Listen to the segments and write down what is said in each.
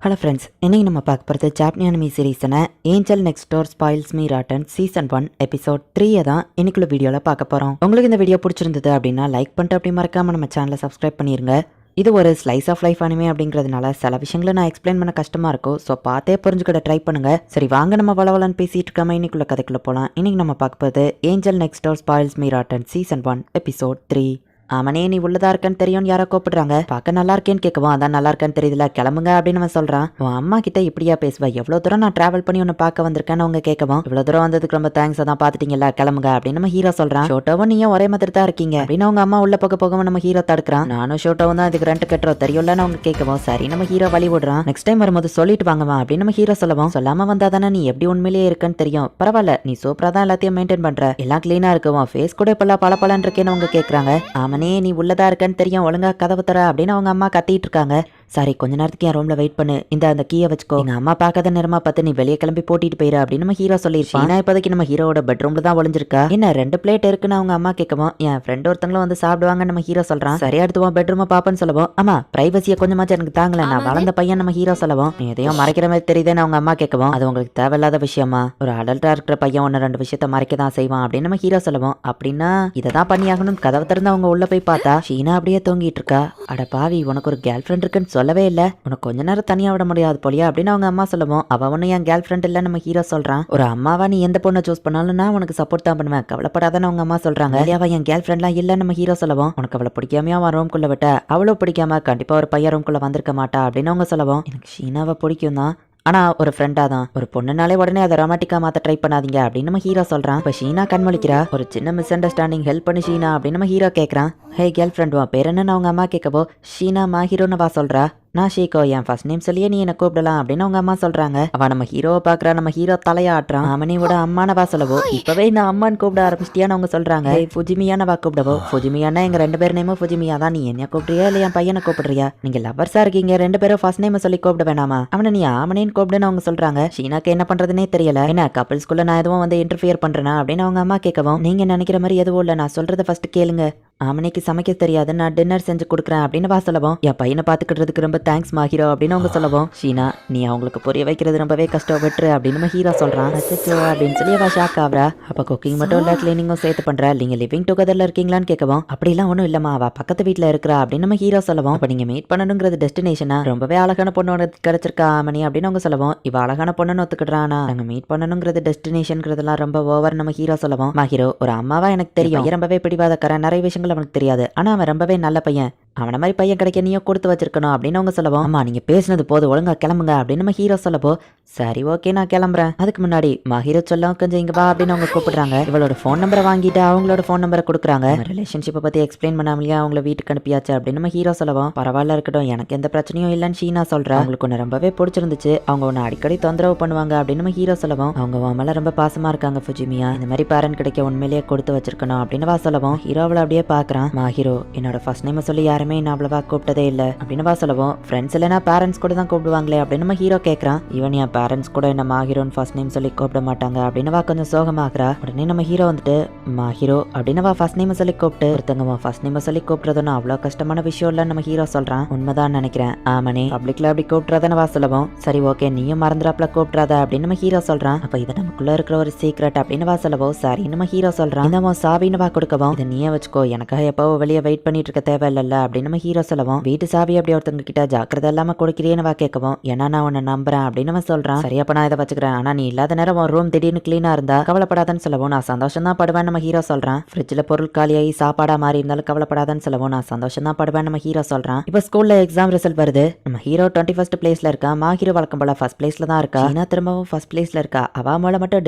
Hello friends, இன்னைக்கு நம்ம பார்க்க போகிறது ஜாப்பனி அனிமி சீரீஸான angel next door spoils me rotten season 1 episode 3 தான் இன்னைக்குள்ள வீடியோவில் பார்க்க போகிறோம். உங்களுக்கு இந்த வீடியோ பிடிச்சிருந்தது அப்படின்னா லைக் பண்ணிட்டு அப்படி மறக்காம நம்ம சேனலை சப்ஸ்கிரைப் பண்ணிருங்க. இது ஒரு ஸ்லைஸ் ஆஃப் லைஃப் அனிமே அப்படிங்கிறதுனால சில விஷயங்களை நான் எக்ஸ்பிளைன் பண்ண கஷ்டமா இருக்கும். ஸோ பார்த்தே புரிஞ்சுக்கிட்ட ட்ரை பண்ணுங்க. சரி வாங்க நம்ம வளவலன்னு பேசிட்டு இருக்காம இன்னைக்குள்ள கதைக்குள்ள போகலாம். இன்னைக்கு நம்ம பார்க்க போகிறது angel next door spoils me rotten season 1 episode 3. அவனே நீ உள்ளதா இருக்கன்னு தெரியும் யாரோ கூப்பிடுறாங்க. பார்க்க நல்லா இருக்கேன்னு கேட்கவும் அதான் நல்லா இருக்கேன்னு தெரியுதுல கிளம்புங்க அப்படின்னு அவன் சொல்றான். உன் அம்மா கிட்ட இப்படியா பேசுவா? எவ்வளவு தூரம் நான் டிராவல் பண்ணி உன்னை பார்க்க வந்திருக்கேன்னு அவங்க கேட்கவும் இவ்வளவு தூரம் வந்ததுக்கு ரொம்ப தேங்க்ஸ், அதான் பாத்துட்டீங்களா கிளம்புங்க அப்படின்னு நம்ம ஹீரோ சொல்றான். ஷோட்டோவும் நீயும் ஒரே மாதிரி தான் இருக்கீங்க அப்படின்னு அவங்க அம்மா உள்ள போகவும் நம்ம ஹீரோ தடுக்கிறான். நானும் ஷோட்டோவும் தான் இதுக்கு ரெண்ட் கட்டுறோம் தெரியும்லன்னு அவங்க கேட்கவும் சரி நம்ம ஹீரோ வழி விடுறான். நெக்ஸ்ட் டைம் வரும்போது சொல்லிட்டு வாங்கவா அப்படின்னு நம்ம ஹீரோ சொல்லவும் சொல்லாம வந்தாதானே நீ எப்படி உண்மையிலேயே இருக்குன்னு தெரியும். பரவாயில்ல, நீ சூப்பரா தான் எல்லாத்தையும் மெயின்டைன் பண்ற, எல்லாம் கிளீனா இருக்குவோம், ஃபேஸ் கூட இப்பெல்லாம் பல இருக்கேன்னு அவங்க கேட்கறாங்க. அவனே நீ உள்ளதா தெரியும், ஒழுங்கா கதவு தர அப்படின்னு அவங்க அம்மா கத்திட்டு இருக்காங்க. சாரி கொஞ்ச நேரத்துக்கு என் ரூம்ல வெயிட் பண்ணு, இந்த அந்த கீயை வச்சுக்கோ, எங்க அம்மா பார்க்காத நேரமா பார்த்து நீ வெளியே கிளம்பி போட்டிட்டு போயிரு அப்படின்னு நம்ம ஹீரோ சொல்லிருப்பான். நான் இப்போதைக்கு நம்ம ஹீரோட பெட்ரூம்ல தான் ஒளிஞ்சிருக்கா. என்ன 2 பிளேட் இருக்குன்னு அவங்க அம்மா கேட்கவும் என் ஃப்ரெண்ட் ஒருத்தங்களும் வந்து சாப்பிடுவாங்க நம்ம ஹீரோ சொல்றான். சரியா எடுத்துவோம் பெட்ரூமை பாப்பன்னு சொல்லவும் ஆமா பிரைவசியை கொஞ்சமாச்சும் எனக்கு தாங்கல, நான் வளர்ந்த பையன் நம்ம ஹீரோ சொல்லவும் நீ எதையும் மறைக்கிற மாதிரி தெரியுதுன்னு அவங்க அம்மா கேட்கவும் அது உங்களுக்கு தேவையில்லாத விஷயமா, ஒரு அடல்ட்டா இருக்கிற பையன் 1-2 விஷயத்த மறைக்க தான் செய்வான் அப்படின்னு நம்ம ஹீரோ சொல்லவும் அப்படின்னா இதை தான் பண்ணியாகணும்னு கதவை திறந்து அவங்க உள்ள போய் பார்த்தா ஷீனா அப்படியே தூங்கிட்டு இருக்கா. அட பாவி, உனக்கு ஒரு கேர்ள் ஃப்ரெண்ட் இருக்குன்னு சொல்லவே இல்லை, உனக்கு கொஞ்ச நேரம் தனியா விட முடியாது போலியா அப்படின்னு அவங்க அம்மா சொல்லவும் அவ ஒண்ணு என் கேர்ள் ஃப்ரெண்ட் இல்ல நம்ம ஹீரோ சொல்றான். ஒரு அம்மாவா நீ எந்த பொண்ணை சூஸ் பண்ணாலும் நான் உனக்கு சப்போர்ட் தான் பண்ணுவேன், கவலைப்படாதான்னு அவங்க அம்மா சொல்றாங்க. அவ என் கேர்ள் ஃப்ரெண்ட்லாம் இல்ல நம்ம ஹீரோ சொல்லவும் உனக்கு அவளை பிடிக்காமையா அவன் ரூம்குள்ள விட்ட, அவ்வளவு பிடிக்காம கண்டிப்பா ஒரு பையன் ரூம்குள்ள வந்திருக்க மாட்டா அப்படின்னு அவங்க சொல்லவும் எனக்கு ஷீனாவை பிடிக்கும் தான், ஆனா ஒரு ஃப்ரெண்டா தான், ஒரு பொண்ணுனாலே உடனே அதை ரொமாட்டிக்கா மாத்த ட்ரை பண்ணாதீங்க அப்படின்னு நம்ம ஹீரோ சொல்றான். இப்ப ஷீனா கண்மொழிக்கிறா. ஒரு சின்ன மிஸ் அண்டர்ஸ்டாண்டிங், ஹெல்ப் பண்ணி ஷீனா அப்படின்னு நம்ம ஹீரோ கேட்கறான். ஹே கேர்ள் ஃப்ரெண்ட் வா பேர் என்னன்னு அவங்க அம்மா கேட்கவோ ஷீனா மாஹீரோன்னு வா சொல்றா. நான் ஷீகோ, என் ஃபர்ஸ்ட் நேம் சொல்லியே நீ என்ன கூப்பிடலாம் அப்படின்னு அவங்க அம்மா சொல்றாங்க. அவ நம்ம ஹீரோவை பாக்குறா. நம்ம ஹீரோ தலையாட்டுறான். அவனையோட அம்மானவா சொல்லவோ இப்பவே நான் அம்மான்னு கூப்பிட ஆரம்பிச்சிட்டியான்னு அவங்க சொல்றாங்க. ஃபுஜிமியானவா கூப்பிடவோ ஃபுஜிமியானா எங்க 2 பேர் நேமும் ஃபுஜிமியா தான், நீ என்ன கூப்பிடுறியா இல்ல என் பையனை கூப்பிடுறியா, நீங்க லவர்ஸா இருக்கீங்க 2 பேரும் ஃபர்ஸ்ட் நேம் சொல்லி கூப்பிட வேணாமா, அவனை நீ ஆமனேன்னு கூப்பிடுன்னு அவங்க சொல்றாங்க. ஷீனாக்கு என்ன பண்றதுனே தெரியல. என்ன கப்பிள்ஸ்குள்ள நான் எதுவும் வந்து இன்டர்ஃபியர் பண்றேனா அப்படின்னு அவங்க அம்மா கேட்கவும் நீங்க நினைக்கிற மாதிரி எதுவும் இல்ல, நான் சொல்றதை ஃபர்ஸ்ட் கேளுங்க, ஆமனைக்கு சமைக்க தெரியாது, நான் டின்னர் செஞ்சு கொடுக்குறேன் அப்படின்னு வா சொல்லவும் என் பையனை பாத்துக்கிட்டதுக்கு ரொம்ப தேங்க்ஸ் மாஹீரோ அப்படின்னு அவங்க சொல்லவும் ஷீனா நீ அவங்களுக்கு புரிய வைக்கிறது ரொம்பவே கஷ்டம் விட்டுரு அப்படின்னு நம்ம ஹீரோ சொல்றான். அச்சோ அப்படின்னு சொல்லி அவ ஷாக் ஆகுறா. அப்ப குக்கிங் மட்டும் இல்ல கிளீனிங்கும் சேர்த்து பண்ற, நீங்க லிவிங் டுகெதர்ல இருக்கீங்களான்னு கேட்கவும் அப்படிலாம் ஒன்றும் இல்லம்மா அவ பக்கத்து வீட்டுல இருக்கிறா அப்படின்னு நம்ம ஹீரோ சொல்லவும் அப்ப நீங்க மீட் பண்ணணுங்கிறது டெஸ்டினேஷனா, ரொம்பவே அழகான பொண்ணு கிடைச்சிருக்கா ஆமனி அப்படின்னு அவங்க சொல்லவும் இவ அழகான பொண்ணுன்னு ஒத்துக்கிட்டானா, நாங்க மீட் பண்ணணுங்கிறது டெஸ்டினேஷன்ங்கிறதுலாம் ரொம்ப ஓவர் நம்ம ஹீரோ சொல்லவும் மாஹீரோ ஒரு அம்மாவா எனக்கு தெரியும், ரொம்பவே பிடிவாதக்காரன், நிறைய விஷயங்கள் அவனுக்கு தெரியாது, ஆனா அவன் ரொம்பவே நல்ல பையன், அவன மாதிரி பையன் கிடைக்க நீயும் கொடுத்து வச்சிருக்கணும் அப்படின்னு அவங்க சொல்லவும் அம்மா நீங்க பேசினது போது ஒழுங்கா கிளம்புங்க அப்படின்னு நம்ம ஹீரோ சொல்லப்போ சரி ஓகே நான் கிளம்புறேன். அதுக்கு முன்னாடி மஹீரோ சொல்ல கொஞ்சம் இங்க வா அப்படின்னு அவங்க கூப்பிடுறாங்க. இவளோட ஃபோன் நம்பரை வாங்கிட்டு அவங்களோட ஃபோன் நம்பரை கொடுக்குறாங்க. ரிலேஷன்ஷிப்பை பத்தி எக்ஸ்பிளைன் பண்ணாமலையா அவங்கள வீட்டுக்கு அனுப்பியாச்சு அப்படின்னு நம்ம ஹீரோ சொல்லவும் பரவாயில்ல இருக்கட்டும், எனக்கு எந்த பிரச்சனையும் இல்லைன்னு ஷீனா சொல்றா. அவங்களுக்கு ஒன்று ரொம்பவே பிடிச்சிருந்துச்சு, அவங்க ஒன்று அடிக்கடி தொந்தரவு பண்ணுவாங்க அப்படின்னு நம்ம ஹீரோ சொல்லவும் அவங்க மேல ரொம்ப பாசமா இருக்காங்க ஃபுஜிமியா, இந்த மாதிரி பேரண்ட் கிடைக்க உண்மையிலேயே கொடுத்து வச்சிருக்கணும் அப்படின்னு வா சொல்லவும் ஹீரோ அவளை அப்படியே பாக்குறான். மாஹீரோ என்னோட ஃபர்ஸ்ட் நேம் சொல்லி யாருமே என்ன அவ்வளவா கூப்பிட்டதே இல்ல அப்படின்னு வா சொல்லவும் ஃப்ரெண்ட்ஸ் இல்லைனா பேரண்ட்ஸ் கூட தான் கூப்பிடுவாங்களே அப்படின்னு நம்ம ஹீரோ கேட்கறான். ஈவன் என் பேரண்ட்ஸ் கூட என்ன மாஹீரோன்னு ஃபர்ஸ்ட் நேம் சொல்லி கூப்பிட மாட்டாங்க அப்படின்னு வா கொஞ்சம் சோகமாகறா. உடனே நம்ம ஹீரோ வந்துட்டு மாஹீரோ அப்படின்னு வா ஃபர்ஸ்ட் நேம் சொல்லி கூப்பிட்டு ஒருத்தங்க ஃபர்ஸ்ட் நேம் சொல்லி கூப்பிடுறதுன்னு அவ்வளோ கஷ்டமான விஷயம் இல்லைன்னு நம்ம ஹீரோ சொல்றான். உண்மைதான் நினைக்கிறேன், ஆமனே பப்ளிக்ல அப்படி கூப்பிடுறதான வா சொல்லவும் சரி ஓகே நீயும் மறந்துடாப்ல கூப்பிடாத அப்படின்னு நம்ம ஹீரோ சொல்றான். அப்ப இது நமக்குள்ள இருக்கிற ஒரு சீக்ரெட் அப்படின்னு வா சொல்லவும் சரி நம்ம ஹீரோ சொல்றான். இந்த சாவின்னு வா கொடுக்கவும் இதை நீயே வச்சுக்கோ, எனக்காக எப்போ வெளியே வெயிட் பண்ணிட்டு இருக்க தேவையில்ல அப்படின்னு நம்ம ஹீரோ சொல்லவும் வீட்டு சாவி அப்படி ஒருத்தங்க கிட்ட ஜாக்கிரதை இல்லாம கொடுக்கிறேன்னு வா கேட்கவும் ஏன்னா நான் உன்னை நம்புறேன் அப்படின்னு அவன் சொல்றான். சரியாப்ப நான் இதை வச்சுக்கிறேன், ஆனா நீ இல்லாத நேரம் உன் ரூம் திடீர்னு கிளீனா இருந்தா கவலைப்படாதன்னு சொல்லவும் நான் சந்தோஷம் தான் படுவேன் நம்ம ஹீரோ சொல்றான். ஃப்ரிட்ஜ்ல பொருள் காலியாகி சாப்பாடா மாறி இருந்தாலும் கவலைப்படாதன்னு சொல்லவும் நான் சந்தோஷம் தான் படுவேன் நம்ம ஹீரோ சொல்றான். இப்ப ஸ்கூல்ல எக்ஸாம் ரிசல்ட் வருது. நம்ம ஹீரோ 21st பிளேஸ்ல இருக்கா, மாஹீரோ வழக்கம் போல ஃபர்ஸ்ட் பிளேஸ்ல தான் இருக்கா, ஷீனா திரும்பவும் ஃபர்ஸ்ட் பிளேஸ்ல இருக்கா. அவ மேல மட்டும்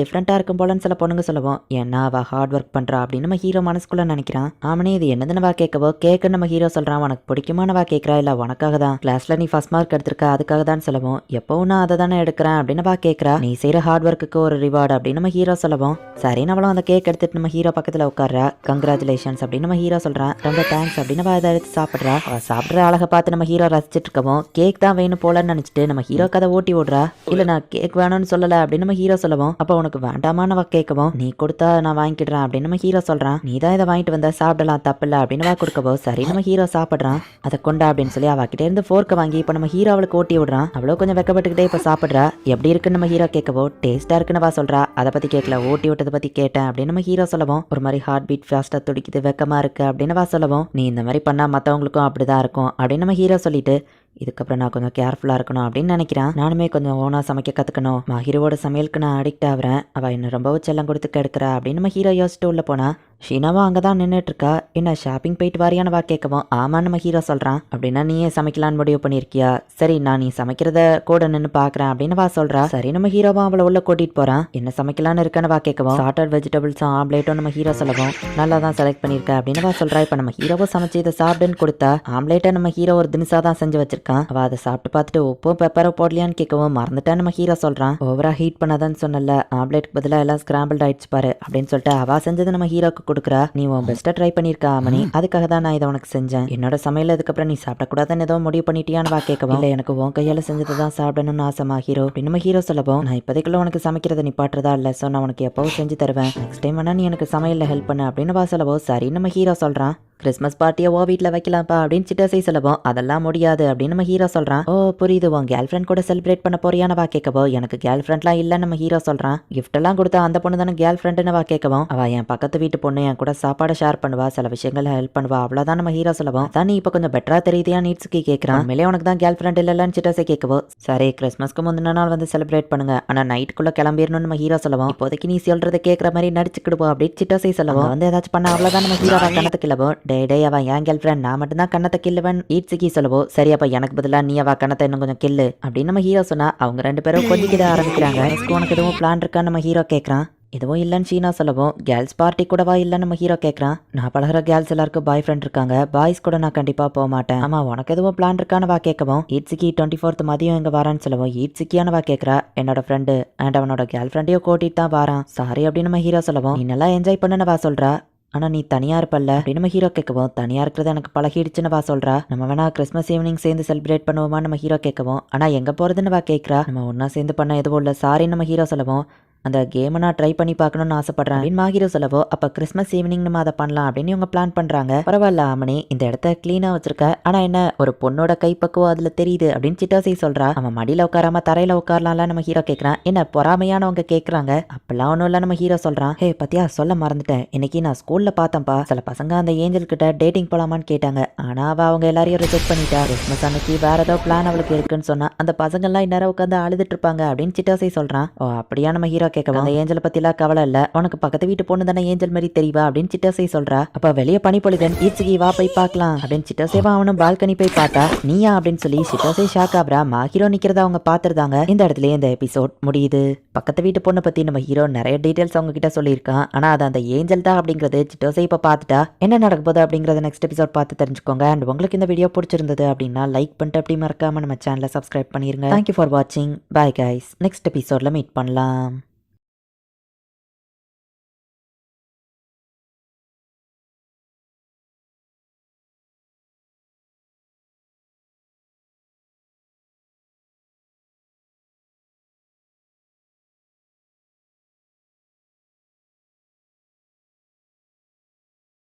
டிஃப்ரெண்டா இருக்கும் போலன்னு சில பொண்ணுங்க சொல்லவும் ஏன்னா அவ ஹார்ட் ஒர்க் பண்றா அப்படின்னு நம்ம ஹீரோ மனசுக்குள்ள நினைக்கிறான். ஆமனே இது என்னதுன்னு வா கேட்கவோ கேக்குன்னு நம்ம ஹீரோ சொல்றான். உனக்கு பிடிக்குமானவா கேட்கறா, இல்ல உனக்காக தான் கிளாஸ்ல நீ ஃபர்ஸ்ட் மார்க் எடுத்திருக்க அதுக்காக தான் சொல்லவும் எப்பவும் நான் அதை தானே எடுக்கிறேன் அப்படின்னு வா கேட்கறா. நீ செய்யற ஹார்ட் ஒர்க்குக்கு ஒரு ரிவார்டு அப்படின்னு நம்ம ஹீரோ சொல்லவும் சரி நம்மளும் அந்த கேக் எடுத்துட்டு நம்ம ஹீரோ பக்கத்துல உட்கார்றா. கங்க்ராச்சுலேஷன்ஸ் அப்படின்னு நம்ம ஹீரோ சொல்றான். ரொம்ப தேங்க்ஸ் அப்படின்னு அதை எடுத்து சாப்பிட்றா. அவ சாப்பிட்ற அழகை பார்த்து நம்ம ஹீரோ ரசிச்சிட்டு இருக்கவும் கேக் தான் வேணும் போலன்னு நினைச்சிட்டு நம்ம ஹீரோ கதை ஓட்டி விடுறா. இல்ல நான் கேக் வேணும்னு சொல்லல அப்படின்னு நம்ம ஹீரோ சொல்லவும் அப்ப உனக்கு வேண்டாமா நம்ம கேட்கவும் நீ கொடுத்தா நான் வாங்கிடுறேன் அப்படின்னு நம்ம ஹீரோ சொல்றான். நீ தான் இதை வாங்கிட்டு வந்தா சாப்பிடலாம் தப்பில்ல அப்படின்னு வா கொடுக்கவும் சரி நம்ம ஹீரோ சாப்பிடுறான். அதை கொண்டா அப்படின்னு சொல்லி அவகிட்ட இருந்து ஃபோர்க்கை வாங்கி இப்ப நம்ம ஹீரோ அவளுக்கு ஓட்டி விடுறான். அவ்வளோ கொஞ்சம் வெக்கப்பட்டுக்கிட்டே இப்ப சாப்பிடுறா. எப்படி இருக்குன்னு நம்ம ஹீரோ கேட்கவோ டேஸ்டா இருக்குன்னு சொல்றா. அதை பத்தி கேட்கல, ஓட்டி விட்டதை பத்தி கேட்டேன் அப்படின்னு நம்ம ஹீரோ சொல்லவும் ஒரு மாதிரி ஹார்ட் பீட் ஃபாஸ்டா துடிக்குது, வெக்கமா இருக்கு அப்படின்னு சொல்லவும் நீ இந்த மாதிரி பண்ணா மத்தவங்களுக்கும் அப்படிதான் இருக்கும் அப்படின்னு நம்ம ஹீரோ சொல்லிட்டு இதுக்கப்புறம் நான் கொஞ்சம் கேர்ஃபுல்லாக இருக்கணும் அப்படின்னு நினைக்கிறேன். நானுமே கொஞ்சம் ஓனா சமைக்க கற்றுக்கணும். ஹீரோவோட சமையலுக்கு நான் அடிக்ட் ஆகிறேன். அவள் என்ன ரொம்பவும் செல்லம் கொடுத்து கெடுக்கிறா அப்படின்னு நம்ம ஹீரோ யோசிச்சுட்டு உள்ள போனா ஷீனாவும் அங்கே தான் நின்றுட்டு இருக்கா. என்ன ஷாப்பிங் போயிட்டு வாரியான கேட்கவும் ஆமான்னு நம்ம ஹீரோ சொல்கிறான். அப்படின்னா நீயே சமைக்கலான்னு முடிவு பண்ணியிருக்கியா? சரி, நான் நீ சமைக்கிறத கூட நின்று பார்க்குறேன் அப்படின்னு சொல்கிறா. சரி, நம்ம ஹீரோவும் அவளை உள்ள கூட்டிகிட்டு போகிறான். என்ன சமைக்கலான்னு இருக்கான்னு கேட்கவும் சார்ட்டட் வெஜிடபிள்ஸும் ஆம்லேட்டும் நம்ம ஹீரோ சொல்லவும் நல்லா தான் செலக்ட் பண்ணியிருக்க அப்படின்னு சொல்கிறா. இப்போ நம்ம ஹீரோவை சமைச்சு இதை சாப்பிடுன்னு கொடுத்தா ஆம்லேட்டை நம்ம ஹீரோ ஒரு தினசா தான் செஞ்சு வச்சிருக்கான். அவ அதை சாப்பிட்டு பார்த்துட்டு உப்பும் பெப்பரோ போடலையான்னு கேட்கவும் மறந்துட்டா நம்ம ஹீரோ சொல்றான். ஓவரா ஹீட் பண்ணாதான்னு சொன்னல, ஆம்லேட்க்கு பதிலாக எல்லாம் ஸ்கிராம்பிள் ஆயிடுச்சு பாரு அப்படின்னு சொல்லிட்டு அவ செஞ்சது நம்ம ஹீரோக்கு கொடுக்குறா. நீ உன் பெஸ்ட்டை ட்ரை பண்ணியிருக்கா மணி, அதுக்காக தான் நான் இதை உனக்கு செஞ்சேன். என்னோட சமையல் அதுக்கப்புறம் நீ சாப்பிடக்கூடாதுன்னு ஏதோ முடிவு பண்ணிட்டியான்னு கேட்கவும் இல்லை, எனக்கு உன் கையால் செஞ்சது தான் சாப்பிடணும்னு ஆசைமா ஹீரோ அப்படின்னு நம்ம ஹீரோ சொல்லவும் நான் இப்போதைக்குள்ள உனக்கு சமைக்கிறத நிப்பாட்டுறதா இல்லை, ஸோ நான் உனக்கு எப்பவும் செஞ்சு தருவேன். நெக்ஸ்ட் டைம் வேணா நீ எனக்கு சமையலில் ஹெல்ப் பண்ணு அப்படின்னு சொல்லவோ சரி நம்ம ஹீரோ சொல்றான். கிறிஸ்மஸ் பார்ட்டியை ஓ வீட்டில் வைக்கலாம்ப்பா அப்படின்னு சிட்டசை சொல்லவும் அதெல்லாம் முடியாது அப்படின்னு நம்ம ஹீரோ சொல்றான். ஓ புரியுது, உன் கேர்ள் ஃப்ரெண்ட் கூட செலிப்ரேட் பண்ண போறியான்னு கேட்கவோ எனக்கு கேர்ள் ஃப்ரெண்ட்லாம் இல்லைன்னு நம்ம ஹீரோ சொல்றான். கிஃப்ட் எல்லாம் கொடுத்தா அந்த பொண்ணு தானே கேர்ள் ஃப்ரெண்டுன்னு கேட்கவும் அவ என் பக்கத்து வீட்டு பொண்ணு, என் கூட சாப்பாடு ஷேர் பண்ணுவா, சில விஷயங்களை ஹெல்ப் பண்ணுவா, அவ்வளோதான் நம்ம ஹீரோ சொல்லவும் தான் நீ இப்போ கொஞ்சம் பெட்டரா தெரியுதியா நீட்ஸ்க்கு கேட்கறான். மேலே உனக்கு தான் கேர்ள் ஃப்ரெண்ட் இல்லைன்னு சிட்டசை கேட்கவோ சரி கிறிஸ்மஸ்க்கு முந்தின நாள் வந்து செலிப்ரேட் பண்ணுங்க, ஆனால் நைட்டுக்குள்ள கிளம்பிடணும்னு நம்ம ஹீரோ சொல்லவும் இப்போதைக்கு நீ சொல்றதை கேட்குற மாதிரி நடிச்சுக்கிடுவோம் அப்படின்னு சிட்டசை சொல்லவும் வந்து ஏதாச்சும் பண்ண அவ்வளோதான் நம்ம ஹீரோ கணத்து கிளவும் டே அவன் என் கேர்ள் ஃப்ரெண்ட், நான் மட்டும் தான் கண்ணத்தை கில்லுவன் ஈட்ஸுக்கி சொல்லவோ சரி அப்ப எனக்கு பதிலாக நீ அவ கண்ணத்தை இன்னும் கொஞ்சம் கில்லு அப்படின்னு நம்ம ஹீரோ சொன்னா அவங்க ரெண்டு பேரும் கொஞ்சிக்கிட ஆரம்பிக்கிறாங்க. உனக்கு எதுவும் பிளான் இருக்கான்னு நம்ம ஹீரோ கேட்கறான். எதுவும் இல்லைன்னு ஷீனா சொல்லவும் கேர்ள்ஸ் பார்ட்டி கூடவா இல்லைன்னு நம்ம ஹீரோ கேட்கறான். நான் பழகிற கேர்ள்ஸ் எல்லாருக்கும் பாய் ஃப்ரெண்ட் இருக்காங்க, பாய்ஸ் கூட நான் கண்டிப்பா போக மாட்டேன். ஆமா உனக்கு எதுவும் பிளான் இருக்கான்னு கேட்கவும் ஈட்ஸுக்கி 24th மதியம் எங்க வரான்னு சொல்லவும் ஈட்ஸுக்கியானவா கேட்கறா. என்னோட ஃப்ரெண்டு அண்ட் அவனோட கேர்ள் ஃப்ரெண்டையும் கூட்டிட்டு தான் வாரான். சாரி அப்படின்னு நம்ம ஹீரோ சொல்லவும் நீ நல்லா என்ஜாய் பண்ணுன்னு சொல்றா. ஆனா நீ தனியா இருப்பல்ல அப்படின்னு நம்ம ஹீரோ கேட்கவும் தனியா இருக்கிறது எனக்கு பழகிடுச்சுன்னு சொல்றா. நம்ம வேணா கிறிஸ்மஸ் ஈவினிங் சேர்ந்து செலிப்ரேட் பண்ணுவோமா நம்ம ஹீரோ கேட்கவும் ஆனா எங்க போறதுன்னு கேட்கறா. நம்ம ஒன்னா சேர்ந்து பண்ண எதுவும் இல்லை சாரி நம்ம ஹீரோ சொல்லவும் அந்த கேமை நான் ட்ரை பண்ணி பார்க்கணும்னு ஆசைப்படுறேன் அப்படின்னு ஹீரோ சொல்லவோ அப்போ கிறிஸ்மஸ் ஈவினிங் நம்ம அதை பண்ணலாம் அப்படின்னு இவங்க பிளான் பண்றாங்க. பரவாயில்ல ஆமனி, இந்த இடத்த கிளீனா வச்சிருக்க, ஆனா என்ன ஒரு பொண்ணோட கைப்பக்குவம் அதுல தெரியுது அப்படின்னு சிட்டாசி சொல்றா. அவன் மடியில உட்காராம தரையில உட்காரலாம்ல நம்ம ஹீரோ கேட்கறான். என்ன பொறாமையானவங்க கேட்கறாங்க. அப்பெல்லாம் ஒன்றும் இல்லை நம்ம ஹீரோ சொல்றான். ஹே பத்தியா சொல்ல மறந்துட்டேன், இன்னைக்கு நான் ஸ்கூல்ல பார்த்தேன்ப்பா, சில பசங்க அந்த ஏஞ்சல் கிட்ட டேட்டிங் போலாமான்னு கேட்டாங்க, ஆனா அவங்க எல்லாரையும் ரிஜெக்ட் பண்ணிட்டா. கிறிஸ்மஸ் அன்னைக்கு வேற ஏதோ பிளான் அவளுக்கு இருக்குன்னு சொன்னா அந்த பசங்க எல்லாம் இந்நேரம் உட்காந்து அழுதுட்டு இருப்பாங்க அப்படின்னு சிட்டாசி சொல்றான். ஓ அப்படியா நம்ம ஹீரோ கேட்கவும் அந்த ஏஞ்சல் பத்திலாம் கவலை இல்ல, உனக்கு பக்கத்து வீட்டு பொண்ணு தானே ஏஞ்சல் மாதிரி தெரியவா அப்படின்னு சிட்டசை சொல்றா. அப்ப வெளியே பனி பொழுதன் ஈட்ஸுகி வா போய் பார்க்கலாம் அப்படின்னு சிட்டசேவா அவனும் பால்கனி போய் பார்த்தா நீயா அப்படின்னு சொல்லி சிட்டசை ஷாக் ஆகுறா. ஹீரோ நிக்கிறத அவங்க பாத்துருந்தாங்க. இந்த இடத்துல இந்த எபிசோட் முடியுது. பக்கத்து வீட்டு பொண்ணை பத்தி நம்ம ஹீரோ நிறைய டீடைல்ஸ் அவங்க கிட்ட சொல்லியிருக்கான். ஆனா அது அந்த ஏஞ்சல் தான் அப்படிங்கிறது சிட்டசை இப்ப பார்த்துட்டா. என்ன நடக்க போகுது அப்படிங்கறத நெக்ஸ்ட் எபிசோட் பார்த்து தெரிஞ்சுக்கோங்க. அண்ட் உங்களுக்கு இந்த வீடியோ பிடிச்சிருந்தது அப்படின்னா லைக் பண்ணிட்டு அப்படி மறக்காம நம்ம சேனலை சப்ஸ்கிரைப் பண்ணிருங்க. தேங்க்யூ ஃபார் வாட்சிங். பை கைஸ், நெக்ஸ்ட் எபிசோட்ல மீட் பண்ணலாம்.